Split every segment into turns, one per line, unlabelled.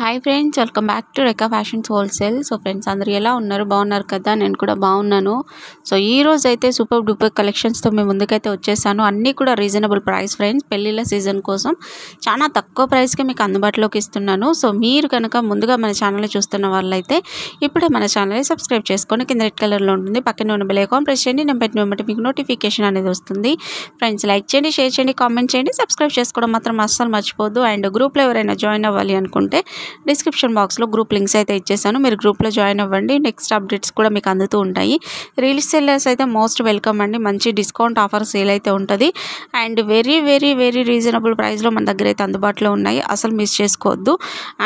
Hi friends, welcome back to Rekha fashions wholesale. So friends, అందరూ ఎలా ఉన్నారు? బాగున్నారు కదా? నేను కూడా బాగున్నాను. సో ఈ రోజు అయితే సూపర్ డూపర్ కలెక్షన్స్తో మేము ముందుకైతే వచ్చేసాను. అన్నీ కూడా రీజనబుల్ ప్రైస్ ఫ్రెండ్స్. పెళ్ళిళ్ళ సీజన్ కోసం చాలా తక్కువ ప్రైస్కి మీకు అందుబాటులోకి ఇస్తున్నాను. సో మీరు కనుక ముందుగా మన ఛానల్ని చూస్తున్న వాళ్ళైతే ఇప్పుడే మన ఛానల్ని సబ్స్క్రైబ్ చేసుకొని కింద రెడ్ కలర్లో ఉంటుంది, పక్కనే ఉన్న బెల్ ఐకాన్ ప్రెస్ చేయండి. నేను పెట్టిన వెంటనే మీకు నోటిఫికేషన్ అనేది వస్తుంది. ఫ్రెండ్స్, లైక్ చేయండి, షేర్ చేయండి, కామెంట్ చేయండి, సబ్స్క్రైబ్ చేసుకోవడం మాత్రం అస్సలు మర్చిపోద్దు. అండ్ గ్రూప్లో ఎవరైనా జాయిన్ అవ్వాలి అనుకుంటే డిస్క్రిప్షన్ బాక్స్లో గ్రూప్ లింక్స్ అయితే ఇచ్చేసాను. మీరు గ్రూప్లో జాయిన్ అవ్వండి. నెక్స్ట్ అప్డేట్స్ కూడా మీకు అందుతూ ఉంటాయి. రీల్ సెల్లర్స్ అయితే మోస్ట్ వెల్కమ్ అండి. మంచి డిస్కౌంట్ ఆఫర్ సేల్ అయితే ఉంటుంది. And very very very reasonable ప్రైస్లో మన దగ్గర అయితే అందుబాటులో ఉన్నాయి. అసలు మిస్ చేసుకోవద్దు.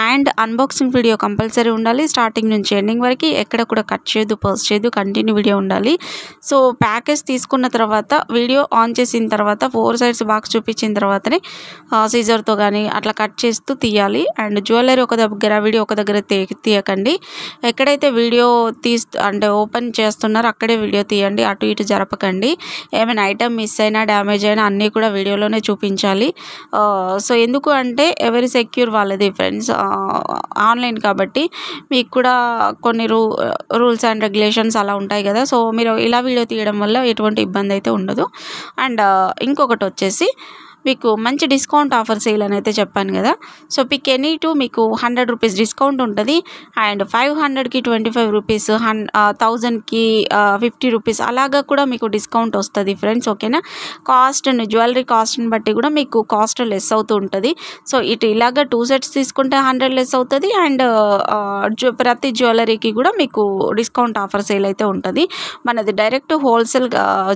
అండ్ అన్బాక్సింగ్ వీడియో కంపల్సరీ ఉండాలి. స్టార్టింగ్ నుంచి ఎండింగ్ వరకు ఎక్కడ కూడా కట్ చేయదు, పర్స్ చేయదు, కంటిన్యూ వీడియో ఉండాలి. సో ప్యాకేజ్ తీసుకున్న తర్వాత వీడియో ఆన్ చేసిన తర్వాత 4 సైడ్స్ బాక్స్ చూపించిన తర్వాతనే సీజర్తో కానీ అట్లా కట్ చేస్తూ తీయాలి. అండ్ జ్యువెలరీ ఒక దగ్గర, వీడియో ఒక దగ్గర తీయకండి. ఎక్కడైతే వీడియో అంటే ఓపెన్ చేస్తున్నారో అక్కడే వీడియో తీయండి. అటు ఇటు జరపకండి. ఏమైనా ఐటమ్ మిస్ అయినా, డ్యామేజ్ అయినా అన్నీ కూడా వీడియోలోనే చూపించాలి. సో ఎందుకు అంటే ఎవరి సెక్యూర్ వాళ్ళది ఫ్రెండ్స్. ఆన్లైన్ కాబట్టి మీకు కూడా కొన్ని రూల్స్ అండ్ రెగ్యులేషన్స్ అలా ఉంటాయి కదా. సో మీరు ఇలా వీడియో తీయడం వల్ల ఎటువంటి ఇబ్బంది అయితే ఉండదు. అండ్ ఇంకొకటి వచ్చేసి మీకు మంచి డిస్కౌంట్ ఆఫర్ సేల్ అని అయితే చెప్పాను కదా. సో పిక్ ఎనీ టూ మీకు 100 రూపీస్ డిస్కౌంట్ ఉంటుంది. అండ్ 500కి 25 రూపీస్, 1000కి 50 రూపీస్ అలాగా కూడా మీకు డిస్కౌంట్ వస్తుంది ఫ్రెండ్స్. ఓకేనా? కాస్ట్ని, జ్యువెలరీ కాస్ట్ని బట్టి కూడా మీకు కాస్ట్ లెస్ అవుతూ ఉంటుంది. సో ఇలాగా 2 సెట్స్ తీసుకుంటే 100 లెస్ అవుతుంది. అండ్ ప్రతి జ్యువెలరీకి కూడా మీకు డిస్కౌంట్ ఆఫర్ సేల్ అయితే ఉంటుంది. మనది డైరెక్ట్ హోల్సేల్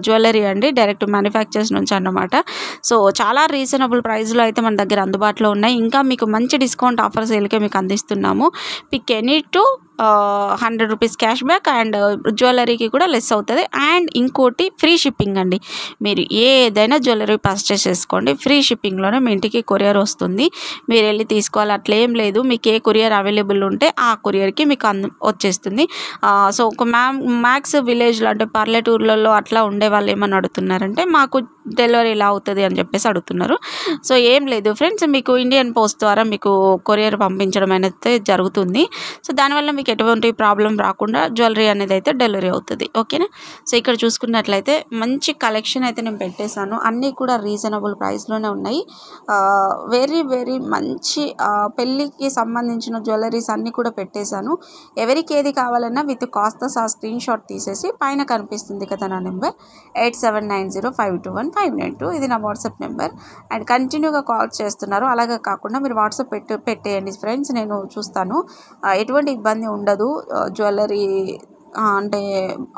జ్యువెలరీ అండి, డైరెక్ట్ మ్యానుఫ్యాక్చర్స్ నుంచి అన్నమాట. సో చాలా రీజనబుల్ ప్రైస్లో అయితే మన దగ్గర అందుబాటులో ఉన్నాయి. ఇంకా మీకు మంచి డిస్కౌంట్ ఆఫర్ సేల్కే మీకు అందిస్తున్నాము. Pick any two 100 rupees cash back. And జ్యువెలరీకి కూడా లెస్ అవుతుంది. అండ్ ఇంకోటి ఫ్రీ షిప్పింగ్ అండి. మీరు ఏదైనా జ్యువెలరీ పర్చేస్ చేసుకోండి, ఫ్రీ షిప్పింగ్లోనే మీ ఇంటికి కొరియర్ వస్తుంది. మీరు వెళ్ళి తీసుకోవాలి అట్లేం లేదు. మీకు ఏ కొరియర్ అవైలబుల్ ఉంటే ఆ కొరియర్కి మీకు వచ్చేస్తుంది. సో ఒక మ్యాక్స్ విలేజ్లో అంటే పల్లెటూర్లలో అట్లా ఉండే వాళ్ళు ఏమని అడుగుతున్నారంటే మాకు డెలివరీ ఎలా అవుతుంది అని చెప్పేసి అడుగుతున్నారు. సో ఏం లేదు ఫ్రెండ్స్, మీకు ఇండియన్ పోస్ట్ ద్వారా మీకు కొరియర్ పంపించడం అనేది జరుగుతుంది. సో దానివల్ల మీకు ఎటువంటి ప్రాబ్లం రాకుండా జ్యువెలరీ అనేది అయితే డెలివరీ అవుతుంది. ఓకేనా? సో ఇక్కడ చూసుకున్నట్లయితే మంచి కలెక్షన్ అయితే నేను పెట్టేశాను. అన్నీ కూడా రీజనబుల్ ప్రైస్లోనే ఉన్నాయి. వెరీ వెరీ మంచి పెళ్ళికి సంబంధించిన జ్యువెలరీస్ అన్నీ కూడా పెట్టేశాను. ఎవరికి ఏది కావాలన్నా విత్ కాస్త స్క్రీన్ షాట్ తీసేసి పైన కనిపిస్తుంది కదా నా నెంబర్ 8790521592. ఇది నా వాట్సాప్ నెంబర్. అండ్ కంటిన్యూగా కాల్స్ చేస్తున్నారు. అలాగే కాకుండా మీరు వాట్సాప్ పెట్టేయండి ఫ్రెండ్స్, నేను చూస్తాను. ఎటువంటి ఇబ్బంది ఉండదు. జ్యువెలరీ అంటే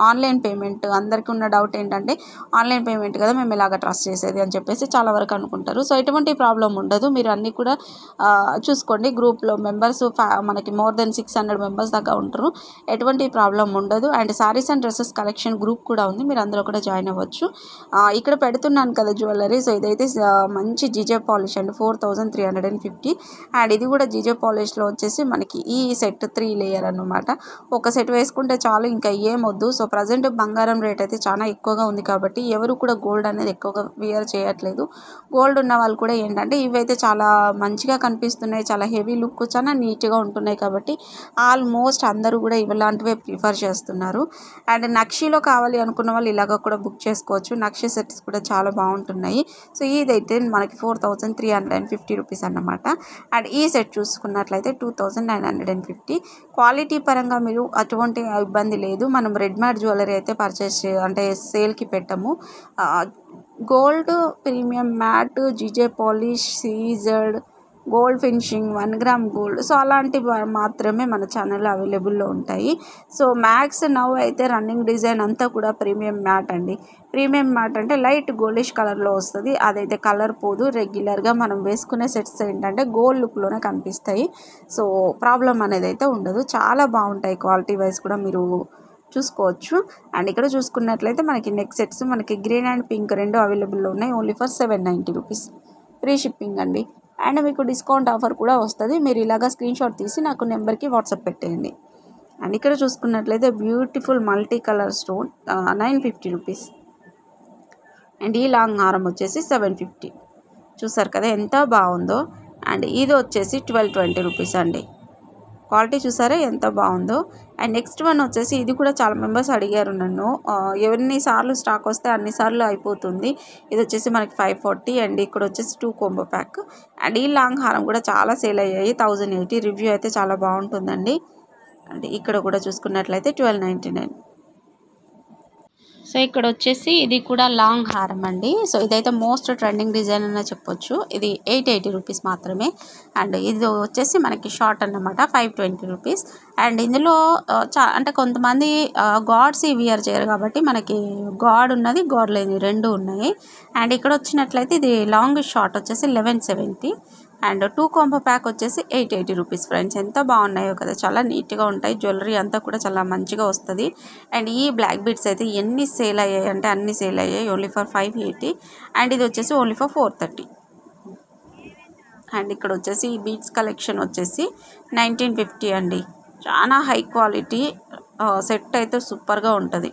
ఆన్లైన్ పేమెంట్, అందరికీ ఉన్న డౌట్ ఏంటంటే ఆన్లైన్ పేమెంట్ కదా మేము ఇలాగ ట్రస్ట్ చేసేది అని చెప్పేసి చాలా వరకు అనుకుంటారు. సో ఎటువంటి ప్రాబ్లం ఉండదు. మీరు అన్నీ కూడా చూసుకోండి. గ్రూప్లో మెంబర్స్ మనకి మోర్ దెన్ 600 మెంబర్స్ దాకా ఉంటారు. ఎటువంటి ప్రాబ్లం ఉండదు. And saris and dresses collection group కూడా ఉంది, మీరు అందులో కూడా జాయిన్ అవ్వచ్చు. ఇక్కడ పెడుతున్నాను కదా జ్యువెలరీ. సో ఇదైతే మంచి జీజే పాలిష్ అండి, 4350. అండ్ ఇది కూడా జీజే పాలిష్లో వచ్చేసి మనకి ఈ సెట్ 3 లేయర్ అన్నమాట. ఒక సెట్ వేసుకుంటే చాలు, ఇంకా ఏమొద్దు. సో ప్రజెంట్ బంగారం రేట్ అయితే చాలా ఎక్కువగా ఉంది కాబట్టి ఎవరు కూడా గోల్డ్ అనేది ఎక్కువగా వియర్ చేయట్లేదు. గోల్డ్ ఉన్న వాళ్ళు కూడా ఏంటంటే ఇవైతే చాలా మంచిగా కనిపిస్తున్నాయి, చాలా హెవీ లుక్, చాలా నీట్గా ఉంటున్నాయి కాబట్టి ఆల్మోస్ట్ అందరూ కూడా ఇలాంటివే ప్రిఫర్ చేస్తున్నారు. అండ్ నక్షీలో కావాలి అనుకున్న వాళ్ళు ఇలాగ కూడా బుక్ చేసుకోవచ్చు. నక్షీ సెట్స్ కూడా చాలా బాగుంటున్నాయి. సో ఇదైతే మనకి 4350 రూపీస్ అన్నమాట. అండ్ ఈ సెట్ చూసుకున్నట్లయితే 2950. క్వాలిటీ పరంగా మీరు అటువంటి ఇబ్బంది లేదు. మనం రెడ్ మ్యాట్ జ్యువెలరీ అయితే పర్చేస్ అంటే సేల్కి పెట్టము. Gold, premium matte, GJ polish, సీజర్డ్, gold finishing, 1 gram gold, so అలాంటివి మాత్రమే మన ఛానల్లో అవైలబుల్లో ఉంటాయి. సో మ్యాక్స్ నవ్ అయితే రన్నింగ్ డిజైన్ అంతా కూడా ప్రీమియం మ్యాట్ అండి. ప్రీమియం మ్యాట్ అంటే లైట్ గోల్డిష్ కలర్లో వస్తుంది. అదైతే కలర్ పోదు. రెగ్యులర్గా మనం వేసుకునే సెట్స్ ఏంటంటే గోల్డ్ లుక్లోనే కనిపిస్తాయి. సో ప్రాబ్లం అనేది అయితే ఉండదు. చాలా బాగుంటాయి. క్వాలిటీ వైజ్ కూడా మీరు చూసుకోవచ్చు. అండ్ ఇక్కడ చూసుకున్నట్లయితే మనకి నెక్ సెట్స్ మనకి గ్రీన్ అండ్ పింక్ రెండు అవైలబుల్లో ఉన్నాయి. Only for 790 rupees. Free shipping అండి. అండ్ మీకు డిస్కౌంట్ ఆఫర్ కూడా వస్తుంది. మీరు ఇలాగా స్క్రీన్ షాట్ తీసి నాకు నెంబర్కి వాట్సాప్ పెట్టేయండి. అండ్ ఇక్కడ చూసుకున్నట్లయితే beautiful multi colour stone 950 rupees. And ఈ లాంగ్ హారం వచ్చేసి 750. చూసారు కదా ఎంత బాగుందో. అండ్ ఇది వచ్చేసి 1220 రూపీస్ అండి. క్వాలిటీ చూసారా ఎంత బాగుందో. అండ్ నెక్స్ట్ వన్ వచ్చేసి ఇది కూడా చాలా మెంబర్స్ అడిగారు నన్ను, ఎన్నిసార్లు స్టాక్ వస్తే అన్నిసార్లు అయిపోతుంది. ఇది వచ్చేసి మనకి 540 అండ్ ఇక్కడ వచ్చేసి 2 కాంబో ప్యాక్. అండ్ ఈ లాంగ్ హారం కూడా చాలా సేల్ అయ్యాయి. 1080 రివ్యూ అయితే చాలా బాగుంటుందండి. అండ్ ఇక్కడ కూడా చూసుకున్నట్లయితే 1299. సో ఇక్కడ వచ్చేసి ఇది కూడా లాంగ్ హారం అండి. సో ఇదైతే మోస్ట్ ట్రెండింగ్ డిజైన్ అనే చెప్పొచ్చు. ఇది 880 రూపీస్ మాత్రమే. అండ్ ఇది వచ్చేసి మనకి షార్ట్ అన్నమాట, 520 రూపీస్. అండ్ ఇందులో అంటే కొంతమంది గాడ్స్ వియర్ చేయరు కాబట్టి మనకి గాడ్ ఉన్నది, గాడ్ లేని రెండు ఉన్నాయి. అండ్ ఇక్కడ వచ్చినట్లయితే ఇది లాంగ్ షార్ట్ వచ్చేసి 1170 అండ్ 2 కాంబో ప్యాక్ వచ్చేసి 880 రూపీస్ ఫ్రెండ్స్. ఎంత బాగున్నాయో కదా, చాలా నీట్గా ఉంటాయి. జ్యువెలరీ అంతా కూడా చాలా మంచిగా వస్తుంది. అండ్ ఈ బ్లాక్ బీడ్స్ అయితే ఎన్ని సేల్ అయ్యాయి అంటే అన్ని సేల్ అయ్యాయి, ఓన్లీ ఫర్ 580. అండ్ ఇది వచ్చేసి ఓన్లీ ఫర్ 430. అండ్ ఇక్కడ వచ్చేసి ఈ బీడ్స్ కలెక్షన్ వచ్చేసి 1950 అండి. చాలా హై క్వాలిటీ సెట్ అయితే సూపర్గా ఉంటుంది.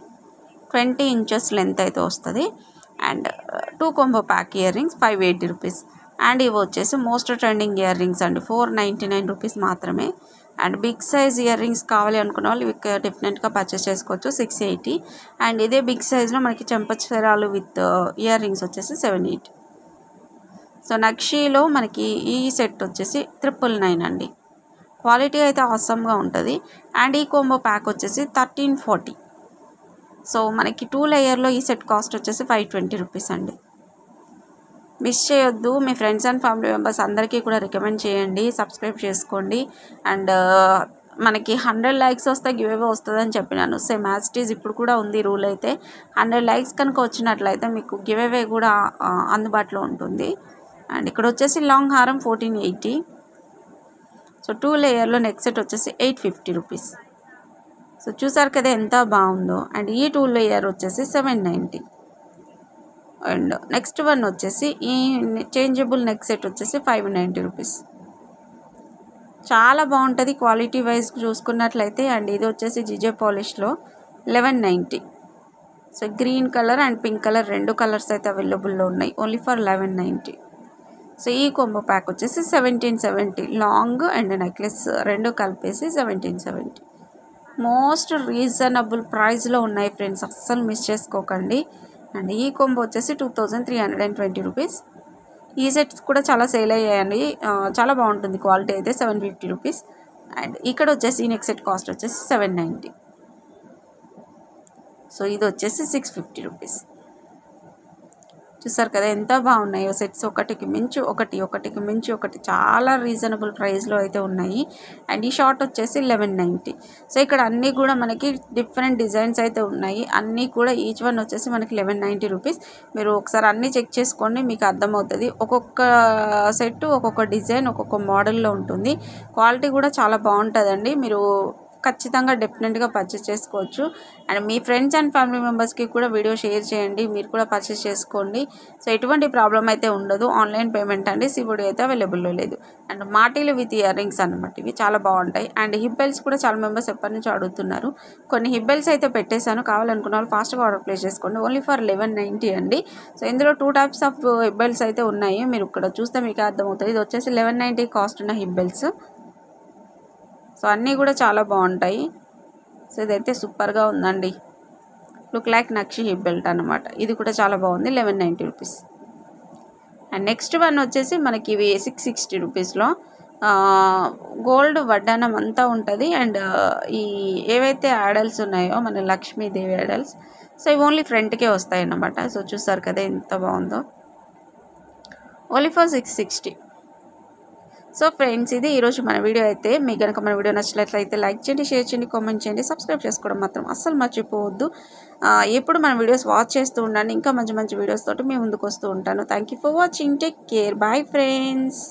20 ఇంచెస్ లెంత్ అయితే వస్తుంది. And 2 combo pack ear rings 580 rupees. And ఇవి వచ్చేసి మోస్ట్ ట్రెండింగ్ ఇయర్ రింగ్స్ అండి, 499 రూపీస్ మాత్రమే. And big size ear rings కావాలి అనుకున్న వాళ్ళు ఇవి డిఫరెంట్గా పర్చేస్ చేసుకోవచ్చు, 680. అండ్ ఇదే బిగ్ సైజ్లో మనకి చెంపచరాలు విత్ ఇయర్ రింగ్స్ వచ్చేసి 780. సో నక్షీలో మనకి ఈ సెట్ వచ్చేసి 999 అండి. క్వాలిటీ అయితే ఆసమ్గా ఉంటుంది. అండ్ ఈ కాంబో ప్యాక్ వచ్చేసి 1340. సో మనకి 2 లేయర్లో ఈ సెట్ కాస్ట్ వచ్చేసి 520 రూపీస్ అండి. మిస్ చేయొద్దు. మీ ఫ్రెండ్స్ అండ్ ఫ్యామిలీ మెంబర్స్ అందరికీ కూడా రికమెండ్ చేయండి, సబ్స్క్రైబ్ చేసుకోండి. అండ్ మనకి 100 లైక్స్ వస్తే గివ్ అవే వస్తుందని చెప్పినాను. సేమ్ యాజ్ ఇట్ ఈజ్ ఇప్పుడు కూడా ఉంది రూల్ అయితే. 100 లైక్స్ కనుక వచ్చినట్లయితే మీకు గివ్ అవే కూడా అందుబాటులో ఉంటుంది. అండ్ ఇక్కడ వచ్చేసి లాంగ్ హారం 1480. సో 2 లేయర్లో నెక్ సెట్ వచ్చేసి 850 రూపీస్. సో చూసారు కదా ఎంత బాగుందో. అండ్ ఈ 2 లేయర్ వచ్చేసి 790. అండ్ నెక్స్ట్ వన్ వచ్చేసి ఈ చేంజబుల్ నెక్ సెట్ వచ్చేసి 590 రూపీస్. చాలా బాగుంటుంది క్వాలిటీ వైజ్ చూసుకున్నట్లయితే. అండ్ ఇది వచ్చేసి జిజే పాలిష్లో 1190. So green colour and pink colour రెండు కలర్స్ అయితే అవైలబుల్లో ఉన్నాయి, ఓన్లీ ఫర్ 1190. సో ఈ కాంబో ప్యాక్ వచ్చేసి 1770. లాంగ్ అండ్ నెక్లెస్ రెండు కలిపేసి 1770. మోస్ట్ రీజనబుల్ ప్రైస్లో ఉన్నాయి ఫ్రెండ్స్, అస్సలు మిస్ చేసుకోకండి. అండ్ ఈ కాంబో వచ్చేసి 2320 రూపీస్. ఈ సెట్స్ కూడా చాలా సేల్ అయ్యాయండి, చాలా బాగుంటుంది క్వాలిటీ అయితే, 750 రూపీస్. అండ్ ఇక్కడ వచ్చేసి ఈ నెక్ సెట్ కాస్ట్ వచ్చేసి 790. సో ఇది వచ్చేసి 650 రూపీస్. చూసారు కదా ఎంత బాగున్నాయో సెట్స్, ఒకటికి మించి ఒకటి, ఒకటికి మించి ఒకటి, చాలా రీజనబుల్ ప్రైస్లో అయితే ఉన్నాయి. అండ్ ఈ షార్ట్ వచ్చేసి 1190. సో ఇక్కడ అన్నీ కూడా మనకి డిఫరెంట్ డిజైన్స్ అయితే ఉన్నాయి. అన్నీ కూడా ఈచ్ వన్ వచ్చేసి మనకి 1190 రూపీస్. మీరు ఒకసారి అన్నీ చెక్ చేసుకోండి, మీకు అర్థమవుతుంది. ఒక్కొక్క సెట్ ఒక్కొక్క డిజైన్ ఒక్కొక్క మోడల్లో ఉంటుంది. క్వాలిటీ కూడా చాలా బాగుంటుందండి. మీరు ఖచ్చితంగా డెఫినెట్గా పర్చేస్ చేసుకోవచ్చు. And me friends and family మెంబర్స్కి కూడా వీడియో షేర్ చేయండి, మీరు కూడా పర్చేస్ చేసుకోండి. సో ఎటువంటి ప్రాబ్లం అయితే ఉండదు. ఆన్లైన్ పేమెంట్ అండి, సిబిడి అయితే అవైలబుల్లో లేదు. అండ్ మాటీలు విత్ ఇయర్ రింగ్స్ అనమాట, ఇవి చాలా బాగుంటాయి. అండ్ హిప్ బెల్ట్స్ కూడా చాలా మెంబర్స్ ఎప్పటి నుంచో అడుగుతున్నారు. కొన్ని హిప్ బెల్ట్స్ అయితే పెట్టేశాను, కావాలనుకున్న వాళ్ళు ఫాస్ట్గా ఆర్డర్ ప్లేస్ చేసుకోండి, ఓన్లీ ఫర్ 1190 అండి. సో ఇందులో 2 టైప్స్ ఆఫ్ హిప్ బెల్ట్స్ అయితే ఉన్నాయి, మీరు ఇక్కడ చూస్తే మీకు అర్థమవుతుంది. ఇది వచ్చేసి 1190 కాస్ట్ ఉన్న హిప్ బెల్ట్స్. సో అన్నీ కూడా చాలా బాగుంటాయి. సో ఇదైతే సూపర్గా ఉందండి, లుక్ లైక్ నక్షి హిప్ బెల్ట్ అనమాట. ఇది కూడా చాలా బాగుంది, 1190 రూపీస్. అండ్ నెక్స్ట్ వన్ వచ్చేసి మనకి ఇవి 660 రూపీస్లో గోల్డ్ వడ్డానం అంతా ఉంటుంది. అండ్ ఈ ఏవైతే యాడల్స్ ఉన్నాయో మన లక్ష్మీదేవి యాడల్స్, సో ఇవి ఓన్లీ ఫ్రంట్కే వస్తాయి అన్నమాట. సో చూసారు కదా ఎంత బాగుందో, ఓన్లీ ఫర్ 660. సో ఫ్రెండ్స్ ఇది ఈరోజు మన వీడియో అయితే. మీకు కనుక మన వీడియో నచ్చినట్లయితే లైక్ చేయండి, షేర్ చేయండి, కామెంట్ చేయండి, సబ్స్క్రైబ్ చేసుకోవడం మాత్రం అస్సలు మర్చిపోవద్దు. ఎప్పుడు మన వీడియోస్ వాచ్ చేస్తూ ఉండండి, ఇంకా మంచి మంచి వీడియోస్ తోటి మీ ముందుకు వస్తూ ఉంటాను. Thank you for watching, take care, bye friends.